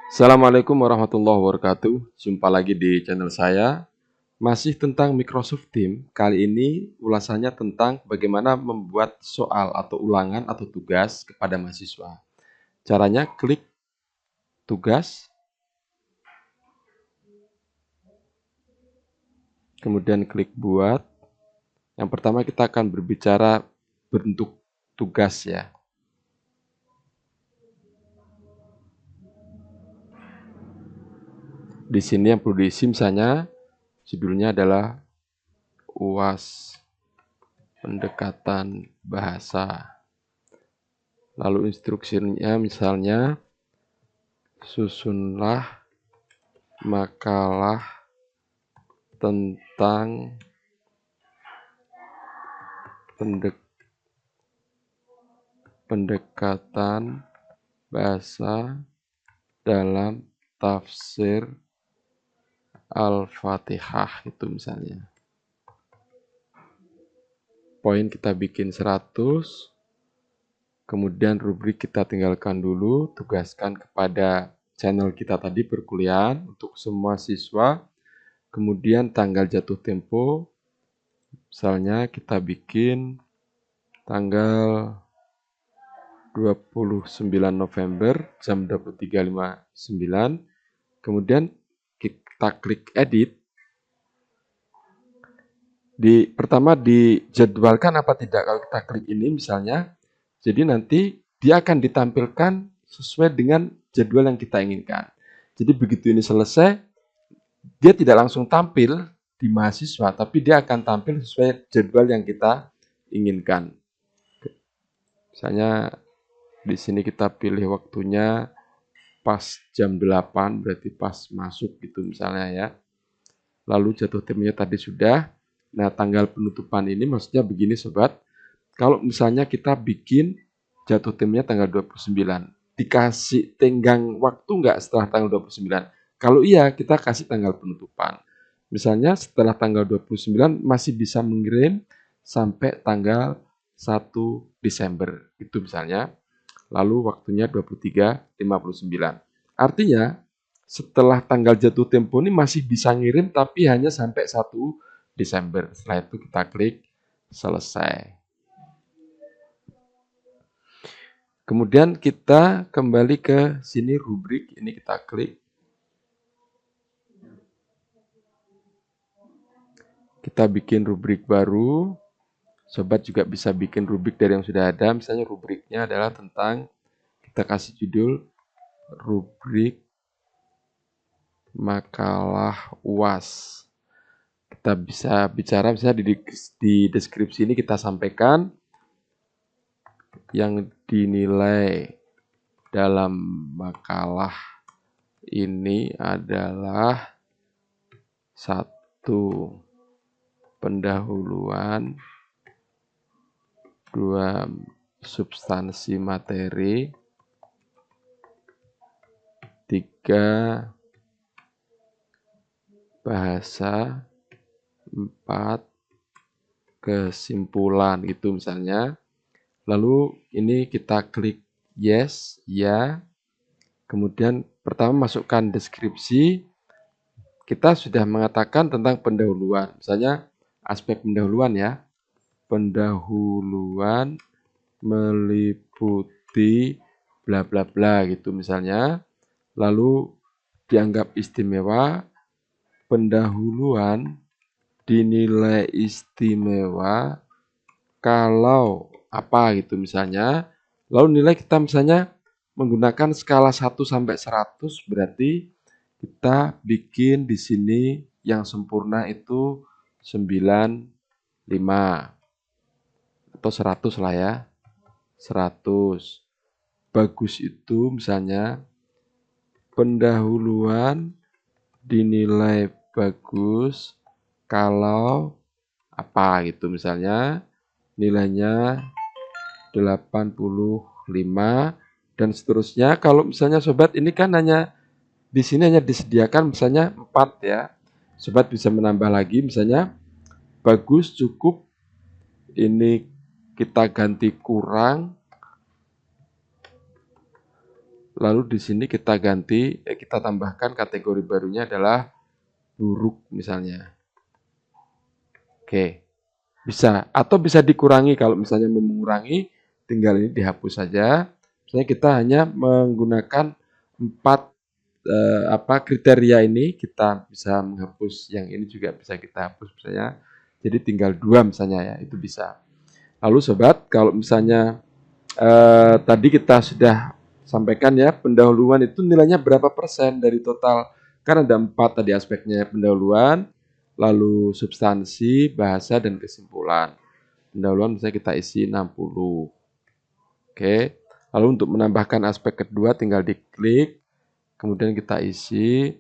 Assalamualaikum warahmatullahi wabarakatuh. Jumpa lagi di channel saya. Masih tentang Microsoft Teams. Kali ini ulasannya tentang bagaimana membuat soal atau ulangan atau tugas kepada mahasiswa. Caranya klik tugas, kemudian klik buat. Yang pertama kita akan berbicara bentuk tugas ya. Di sini yang perlu diisi misalnya judulnya adalah UAS pendekatan bahasa. Lalu instruksinya misalnya susunlah makalah tentang pendekatan bahasa dalam tafsir Al-Fatihah itu misalnya. Poin kita bikin 100, kemudian rubrik kita tinggalkan dulu, tugaskan kepada channel kita tadi perkuliahan untuk semua siswa. Kemudian tanggal jatuh tempo, misalnya kita bikin tanggal 29 November jam 23.59. Kemudian kita klik edit. Pertama dijadwalkan apa tidak kalau kita klik ini misalnya. Jadi nanti dia akan ditampilkan sesuai dengan jadwal yang kita inginkan. Jadi begitu ini selesai, dia tidak langsung tampil di mahasiswa, tapi dia akan tampil sesuai jadwal yang kita inginkan. Misalnya di sini kita pilih waktunya pas jam 8, berarti pas masuk gitu misalnya ya. Lalu jatuh temponya tadi sudah. Nah, tanggal penutupan ini maksudnya begini sobat. Kalau misalnya kita bikin jatuh temponya tanggal 29, dikasih tenggang waktu nggak setelah tanggal 29? Kalau iya, kita kasih tanggal penutupan. Misalnya setelah tanggal 29 masih bisa mengirim sampai tanggal 1 Desember. Itu misalnya. Lalu waktunya 23.59. Artinya, setelah tanggal jatuh tempo ini masih bisa ngirim tapi hanya sampai 1 Desember. Setelah itu kita klik selesai. Kemudian kita kembali ke sini rubrik, ini kita klik. Kita bikin rubrik baru. Sobat juga bisa bikin rubrik dari yang sudah ada. Misalnya rubriknya adalah tentang, kita kasih judul rubrik makalah UAS. Kita bisa bicara misalnya di deskripsi ini kita sampaikan yang dinilai dalam makalah ini adalah 1. Pendahuluan, 2. Substansi materi, 3. Bahasa, 4. Kesimpulan gitu misalnya. Lalu ini kita klik yes, ya. Kemudian pertama masukkan deskripsi. Kita sudah mengatakan tentang pendahuluan. Misalnya aspek pendahuluan ya. Pendahuluan meliputi bla bla bla gitu misalnya. Lalu dianggap istimewa. Pendahuluan dinilai istimewa kalau apa gitu misalnya. Lalu nilai kita misalnya menggunakan skala 1 sampai 100, berarti kita bikin di sini yang sempurna itu 95 atau 100 lah ya. 100. Bagus itu misalnya pendahuluan dinilai bagus kalau apa gitu misalnya nilainya 85 dan seterusnya. Kalau misalnya sobat ini kan hanya di sini hanya disediakan misalnya 4 ya. Sobat bisa menambah lagi misalnya bagus cukup, ini kita ganti kurang, Lalu di sini kita ganti, kita tambahkan kategori barunya adalah buruk misalnya. Oke, bisa. Atau bisa dikurangi, kalau misalnya mau mengurangi, tinggal ini dihapus saja. Misalnya kita hanya menggunakan 4 kriteria ini, kita bisa menghapus yang ini juga bisa kita hapus misalnya. Jadi tinggal 2 misalnya ya, itu bisa. Lalu sobat, kalau misalnya tadi kita sudah sampaikan ya, pendahuluan itu nilainya berapa persen dari total? Kan ada 4 tadi aspeknya, pendahuluan, lalu substansi, bahasa, dan kesimpulan. Pendahuluan misalnya kita isi 60. Oke. Lalu untuk menambahkan aspek kedua tinggal diklik, kemudian kita isi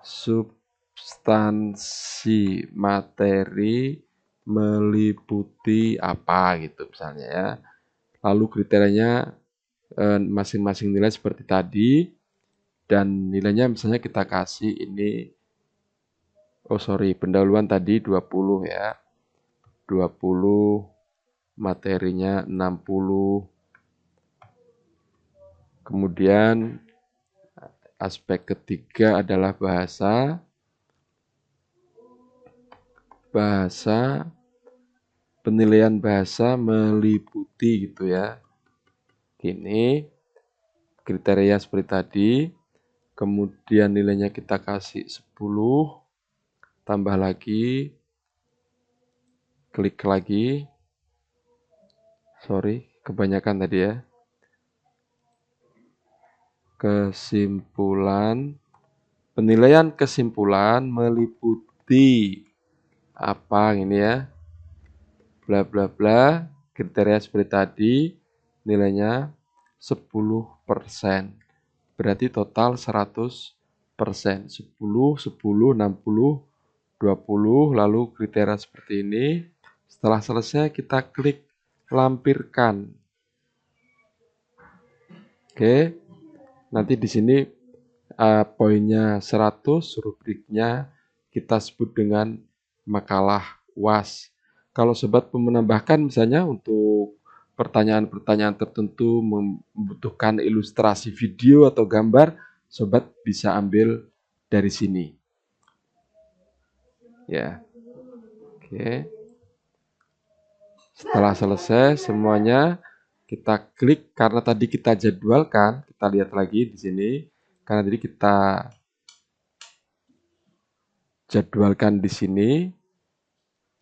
substansi materi meliputi apa gitu misalnya ya. Lalu kriterianya masing-masing nilai seperti tadi, dan nilainya misalnya kita kasih ini, pendahuluan tadi 20 ya, 20, materinya 60, kemudian aspek ketiga adalah bahasa, penilaian bahasa meliputi gitu ya, ini kriteria seperti tadi, kemudian nilainya kita kasih 10, tambah lagi, klik lagi, kebanyakan tadi ya, kesimpulan, penilaian kesimpulan meliputi apa ini ya, bla bla bla, kriteria seperti tadi, nilainya 10%, berarti total 100%, 10, 10, 60, 20, lalu kriteria seperti ini. Setelah selesai kita klik lampirkan. Oke, nanti di sini poinnya 100, rubriknya kita sebut dengan makalah UAS. Kalau sobat menambahkan misalnya untuk pertanyaan-pertanyaan tertentu membutuhkan ilustrasi video atau gambar, sobat bisa ambil dari sini. Ya. Oke. Setelah selesai semuanya, kita klik, karena tadi kita jadwalkan, kita lihat lagi di sini, karena tadi kita jadwalkan di sini,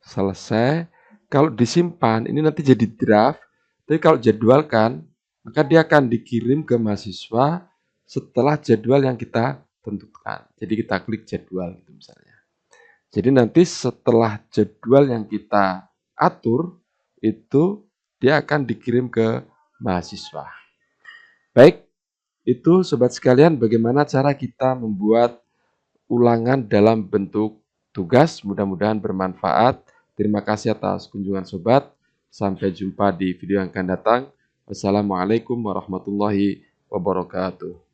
selesai. Kalau disimpan, ini nanti jadi draft, tapi kalau jadwalkan, maka dia akan dikirim ke mahasiswa setelah jadwal yang kita tentukan. Jadi kita klik jadwal gitu misalnya. Jadi nanti setelah jadwal yang kita atur, itu dia akan dikirim ke mahasiswa. Baik, itu sobat sekalian bagaimana cara kita membuat ulangan dalam bentuk tugas. Mudah-mudahan bermanfaat. Terima kasih atas kunjungan sobat. Sampai jumpa di video yang akan datang. Wassalamualaikum warahmatullahi wabarakatuh.